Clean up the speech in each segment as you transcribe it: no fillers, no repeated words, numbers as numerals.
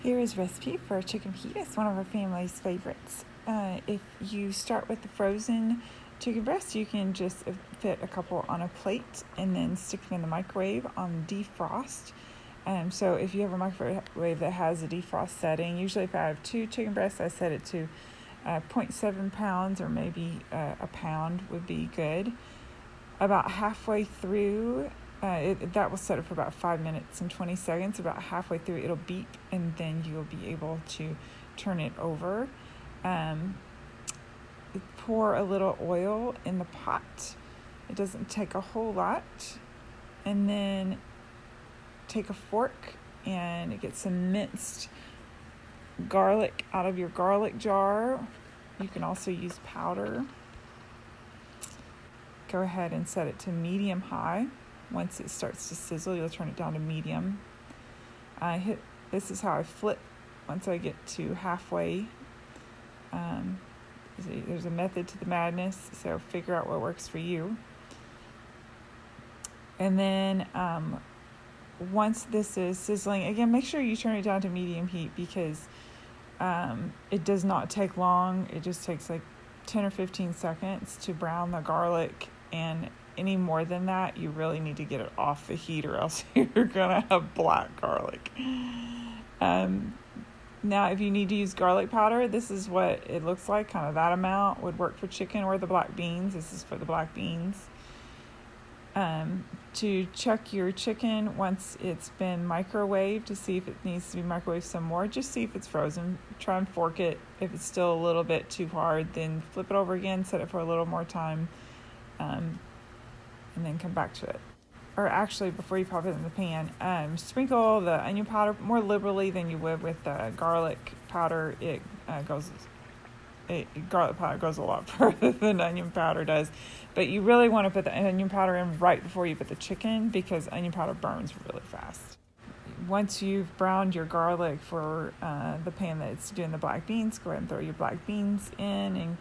Here is a recipe for chicken fajitas, one of our family's favorites. If you start with the frozen chicken breast, you can just fit a couple on a plate and then stick them in the microwave on defrost. So if you have a microwave that has a defrost setting, usually if I have 2 chicken breasts, I set it to 0.7 pounds or maybe a pound would be good. About halfway through, that will set it for about 5 minutes and 20 seconds. About halfway through, it'll beep, and then you'll be able to turn it over. Pour a little oil in the pot. It doesn't take a whole lot. And then take a fork and get some minced garlic out of your garlic jar. You can also use powder. Go ahead and set it to medium-high. Once it starts to sizzle, you'll turn it down to medium. This is how I flip once I get to halfway. There's a method to the madness, so figure out what works for you. And then once this is sizzling, again, make sure you turn it down to medium heat because it does not take long. It just takes like 10 or 15 seconds to brown the garlic, and any more than that, you really need to get it off the heat or else you're going to have black garlic. Now, if you need to use garlic powder, this is what it looks like. Kind of that amount would work for chicken or the black beans. This is for the black beans. To check your chicken once it's been microwaved to see if it needs to be microwaved some more, just see if it's frozen. Try and fork it. If it's still a little bit too hard, then flip it over again, set it for a little more time, and then come back to it. Or actually, before you pop it in the pan, sprinkle the onion powder more liberally than you would with the garlic powder. Garlic powder goes a lot further than onion powder does, but you really want to put the onion powder in right before you put the chicken because onion powder burns really fast. Once you've browned your garlic for the pan that's doing the black beans, go ahead and throw your black beans in and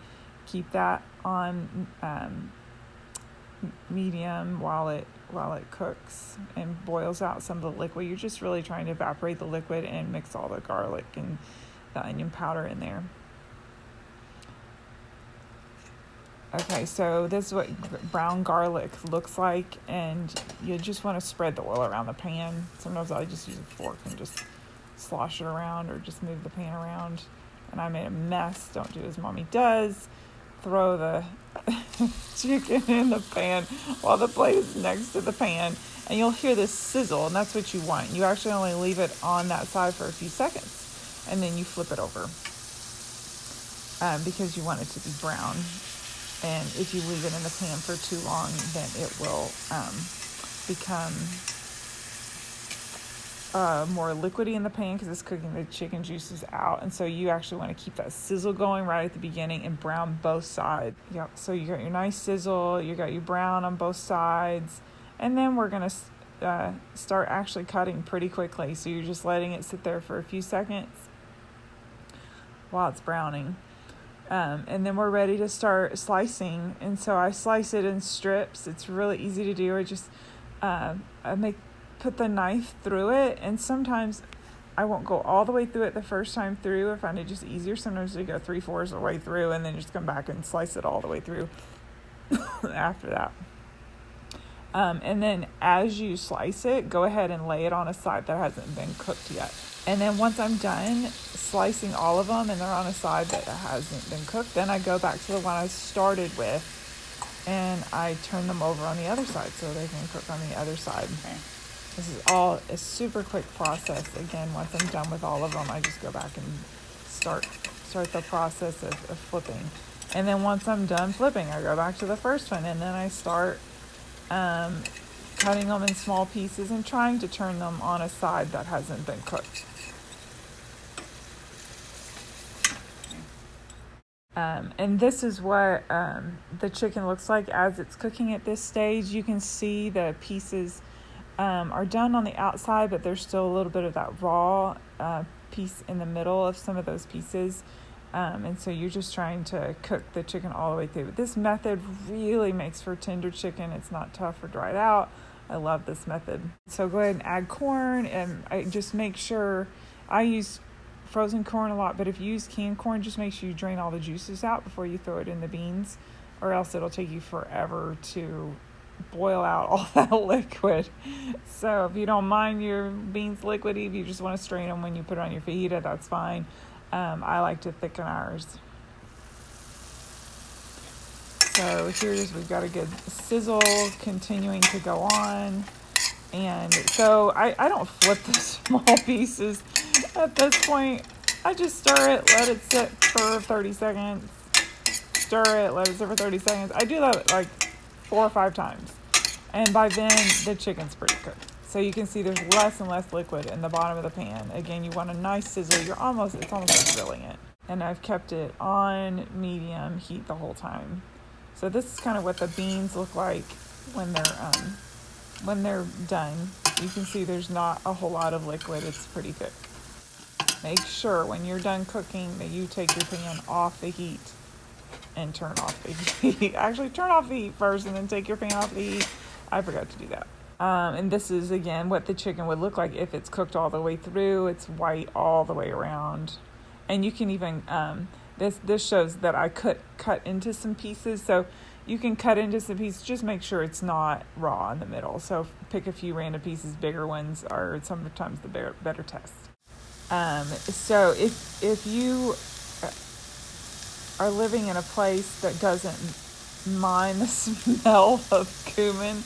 keep that on medium while it cooks and boils out some of the liquid. You're just really trying to evaporate the liquid and mix all the garlic and the onion powder in there. Okay, so this is what brown garlic looks like, and you just want to spread the oil around the pan. Sometimes I just use a fork and just slosh it around or just move the pan around. And I made a mess. Don't do as Mommy does. Throw the chicken in the pan while the plate is next to the pan, and you'll hear this sizzle, and that's what you want. You actually only leave it on that side for a few seconds, and then you flip it over because you want it to be brown. And if you leave it in the pan for too long, then it will become more liquidy in the pan because it's cooking the chicken juices out. And so you actually want to keep that sizzle going right at the beginning and brown both sides. Yep. So you got your nice sizzle, you got your brown on both sides, and then we're going to start actually cutting pretty quickly. So you're just letting it sit there for a few seconds while it's browning. And then we're ready to start slicing. And so I slice it in strips. It's really easy to do. I just put the knife through it, and sometimes I won't go all the way through it the first time through. I find it just easier. Sometimes you go 3/4 of the way through and then just come back and slice it all the way through after that. And then as you slice it, go ahead and lay it on a side that hasn't been cooked yet. And then once I'm done slicing all of them and they're on a side that hasn't been cooked, then I go back to the one I started with and I turn them over on the other side so they can cook on the other side. Okay. This is all a super quick process. Again, once I'm done with all of them, I just go back and start the process of flipping. And then once I'm done flipping, I go back to the first one, and then I start cutting them in small pieces and trying to turn them on a side that hasn't been cooked. And this is what the chicken looks like as it's cooking at this stage. You can see the pieces are done on the outside, but there's still a little bit of that raw piece in the middle of some of those pieces. And so you're just trying to cook the chicken all the way through. But this method really makes for tender chicken. It's not tough or dried out. I love this method. So go ahead and add corn, and I just make sure I use frozen corn a lot, but if you use canned corn, just make sure you drain all the juices out before you throw it in the beans, or else it'll take you forever to boil out all that liquid. So if you don't mind your beans liquidy, if you just want to strain them when you put it on your fajita, that's fine. I like to thicken ours. So here's, we've got a good sizzle continuing to go on. And so I don't flip the small pieces at this point. I just stir it, let it sit for 30 seconds. Stir it, let it sit for 30 seconds. I do that like 4 or 5 times. And by then, the chicken's pretty cooked. So you can see there's less and less liquid in the bottom of the pan. Again, you want a nice sizzle. It's almost like grilling it. And I've kept it on medium heat the whole time. So this is kind of what the beans look like when they're done. You can see there's not a whole lot of liquid. It's pretty thick. Make sure when you're done cooking that you take your pan off the heat and turn off the heat. Actually, turn off the heat first and then take your pan off the heat. I forgot to do that. And this is, again, what the chicken would look like if it's cooked all the way through. It's white all the way around. And you can even, this shows that I cut into some pieces. So you can cut into some pieces. Just make sure it's not raw in the middle. So pick a few random pieces. Bigger ones are sometimes the better test. So if you are living in a place that doesn't mind the smell of cumin,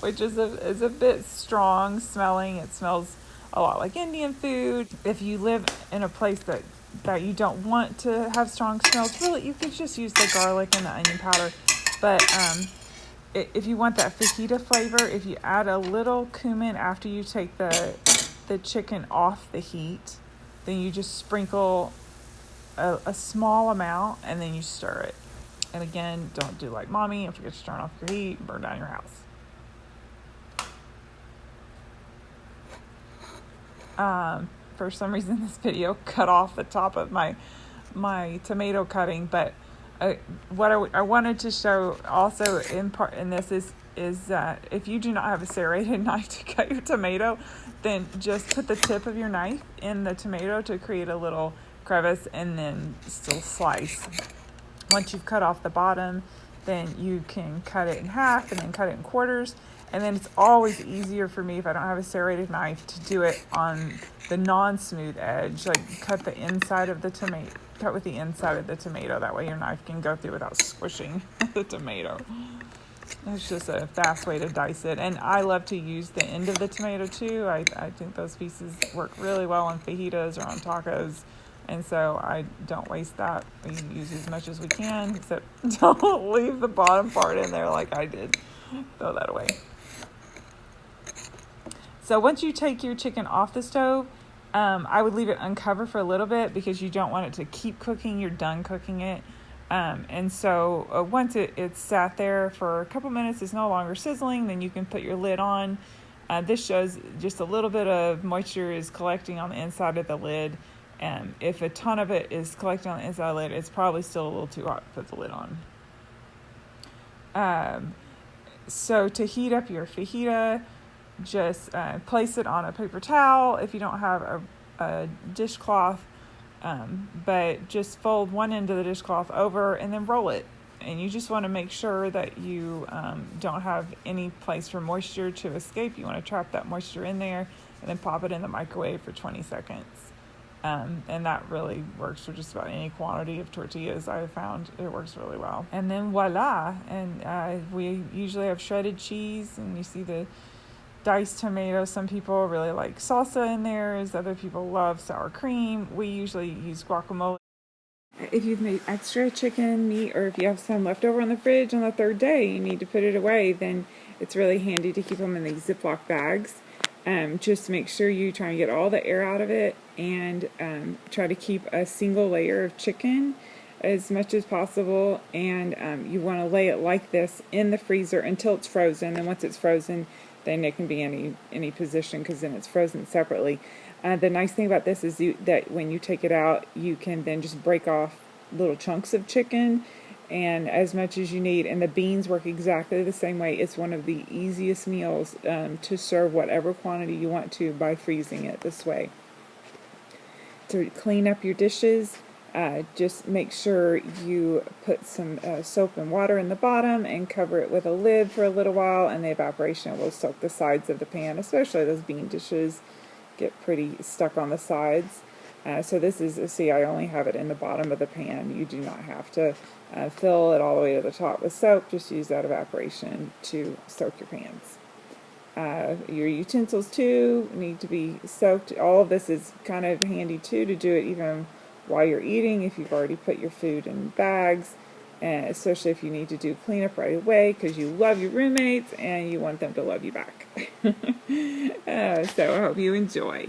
which is a bit strong smelling. It smells a lot like Indian food. If you live in a place that you don't want to have strong smells, really, you could just use the garlic and the onion powder. But if you want that fajita flavor, if you add a little cumin after you take the chicken off the heat, then you just sprinkle a small amount and then you stir it. And again, don't do like mommy and forget to turn off your heat and burn down your house. For some reason, this video cut off the top of my tomato cutting, but what I wanted to show also in part in this is that if you do not have a serrated knife to cut your tomato, then just put the tip of your knife in the tomato to create a little crevice and then still slice. Once you've cut off the bottom, then you can cut it in half and then cut it in quarters. And then it's always easier for me if I don't have a serrated knife to do it on the non-smooth edge. Like cut the inside of the tomato, cut with the inside of the tomato. That way your knife can go through without squishing the tomato. It's just a fast way to dice it. And I love to use the end of the tomato too. I think those pieces work really well on fajitas or on tacos. And so I don't waste that. We use as much as we can, except don't leave the bottom part in there like I did. Throw that away. So once you take your chicken off the stove, I would leave it uncovered for a little bit because you don't want it to keep cooking. You're done cooking it. And so once it's sat there for a couple minutes, it's no longer sizzling, then you can put your lid on. This shows just a little bit of moisture is collecting on the inside of the lid. And if a ton of it is collecting on the inside of the lid, it's probably still a little too hot to put the lid on. So to heat up your fajita, just place it on a paper towel if you don't have a dishcloth, but just fold one end of the dishcloth over and then roll it. And you just want to make sure that you don't have any place for moisture to escape. You want to trap that moisture in there and then pop it in the microwave for 20 seconds. And that really works for just about any quantity of tortillas I have found. It works really well. And then voila. And we usually have shredded cheese, and you see the diced tomato. Some people really like salsa in theirs. Other people love sour cream. We usually use guacamole. If you've made extra chicken, meat, or if you have some left over in the fridge on the third day, you need to put it away, then it's really handy to keep them in these Ziploc bags. Just make sure you try and get all the air out of it and try to keep a single layer of chicken as much as possible. And you want to lay it like this in the freezer until it's frozen. And once it's frozen, then it can be any position because then it's frozen separately. The nice thing about this is that when you take it out, you can then just break off little chunks of chicken and as much as you need. And the beans work exactly the same way. It's one of the easiest meals to serve whatever quantity you want to by freezing it this way. to clean up your dishes, just make sure you put some soap and water in the bottom and cover it with a lid for a little while, and the evaporation will soak the sides of the pan, especially those bean dishes get pretty stuck on the sides. So this is, see, I only have it in the bottom of the pan. You do not have to fill it all the way to the top with soap. Just use that evaporation to soak your pans. Your utensils too need to be soaked. All of this is kind of handy too to do it even while you're eating if you've already put your food in bags, and especially if you need to do cleanup right away because you love your roommates and you want them to love you back. So I hope you enjoy.